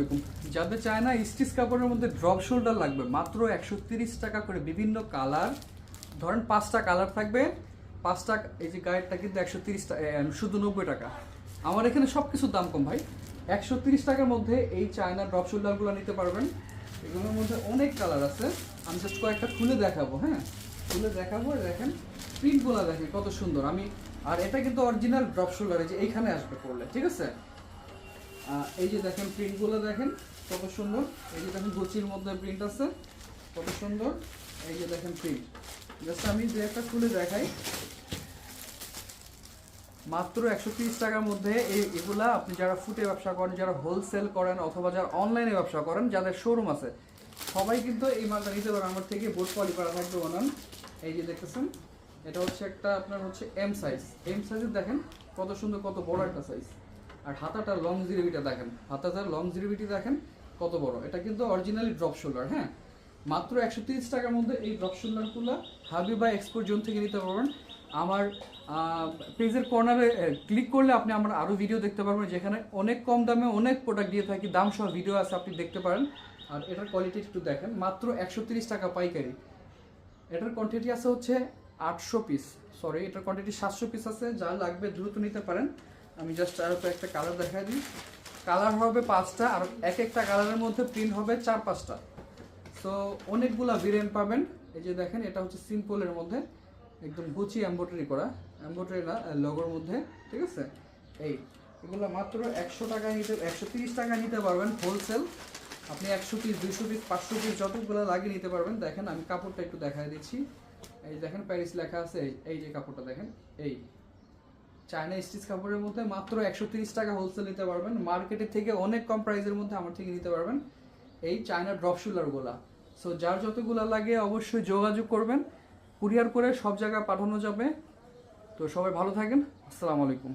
আলাইকুম। যাদের চায় না স্টিচ কাপড়ের মধ্যে ড্রপ শোল্ডার লাগবে, মাত্র 130 টাকা করে বিভিন্ন কালার, ধরেন 5টা কালার থাকবে, 5টা, এই যে গায়েরটা কিন্তু 130 টাকা, শুধু 90 টাকা। আমার এখানে সব কিছুর দাম কম ভাই। 130 টাকার মধ্যে এই চায়না ড্রপ শোল্ডারগুলো নিতে পারবেন। এগুলোর মধ্যে অনেক কালার আছে, আমি জাস্ট কয়েকটা খুলে দেখাবো। হ্যাঁ, খুলে দেখাবো। দেখেন প্রিন্টগুলো, দেখেন কত সুন্দর। আর এটা কিন্তু অরিজিনাল ড্রপ শোল্ডার, এই যে এইখানে আসবে পড়লে, ঠিক আছে। এই যে দেখেন প্রিন্টগুলো দেখেন কত সুন্দর। এই যে দেখেন গুচির মধ্যে প্রিন্ট আছে, কত সুন্দর। এই যে দেখেন প্রিন্ট, জাস্ট আমি যে একটা খুলে দেখাই। মাত্র 130 টাকার মধ্যে এগুলা আপনি যারা ফুটে ব্যবসা করেন, যারা হোলসেল করেন, অথবা যারা অনলাইনে ব্যবসা করেন, যাদের শোরুম আছে, সবাই কিন্তু এই মালটা নিতে পারেন আমার থেকে। বোর্ড পলি করা থাকবে বানান। এই যে দেখতেছেন, এটা হচ্ছে একটা আপনার হচ্ছে এম সাইজের, দেখেন কত সুন্দর, কত বড় একটা সাইজ। আর হাতাটার লংজিভিটিটা দেখেন, হাতাটার লংজিভিটি দেখেন কত বড়। এটা কিন্তু অরিজিনালি ড্রপ শোল্ডার। হ্যাঁ, মাত্র 130 টাকার মধ্যে এই ড্রপ শোল্ডারগুলো হাবিবা এক্সপোর্ট জোন থেকে নিতে পারবেন। আমার পেজের কর্নারে ক্লিক করলে আপনি আমার আরও ভিডিও দেখতে পারবেন, যেখানে অনেক কম দামে অনেক প্রোডাক্ট দিয়ে থাকি, দাম সহ ভিডিও আছে, আপনি দেখতে পারেন। আর এটার কোয়ালিটি একটু দেখেন, মাত্র 130 টাকা পাইকারি। এটার কোয়ান্টিটি আছে হচ্ছে 800 পিস, সরি এটার কোয়ান্টিটি 700 পিস আছে। যা লাগবে দ্রুত নিতে পারেন। আমি জাস্ট আরও একটা কালার দেখা দিই। কালার হবে 5টা, আর এক একটা কালারের মধ্যে প্রিন্ট হবে 4-5টা। সো অনেকগুলা ভেরিয়েন্ট পাবেন। এই যে দেখেন, এটা হচ্ছে সিম্পলের মধ্যে একদম গুচি এমব্রয়ডারি করা, এমব্রয়ডারি না, লোগোর মধ্যে, ঠিক আছে। এগুলো মাত্র 130 টাকা নিতে পারবেন হোলসেল। আপনি 100 পিস, 200 পিস, 500 পিস যতগুলো লাগিয়ে নিতে পারবেন। দেখেন আমি কাপড়টা একটু দেখাই দিচ্ছি। এই দেখেন প্যারিস লেখা আছে, এই যে কাপড়টা দেখেন, এই চায়না স্টিচ কাপড়ের মধ্যে মাত্র 130 টাকা হোলসেল নিতে পারবেন। মার্কেটের থেকে অনেক কম প্রাইসের মধ্যে আমার থেকে নিতে পারবেন এই চায়না ড্রপ শোল্ডারগুলা। সো যার যতগুলো লাগে অবশ্যই যোগাযোগ করবেন, কুরিয়ার করে সব জায়গায় পাঠানো যাবে। তো সবাই ভালো থাকেন, আসসালামু আলাইকুম।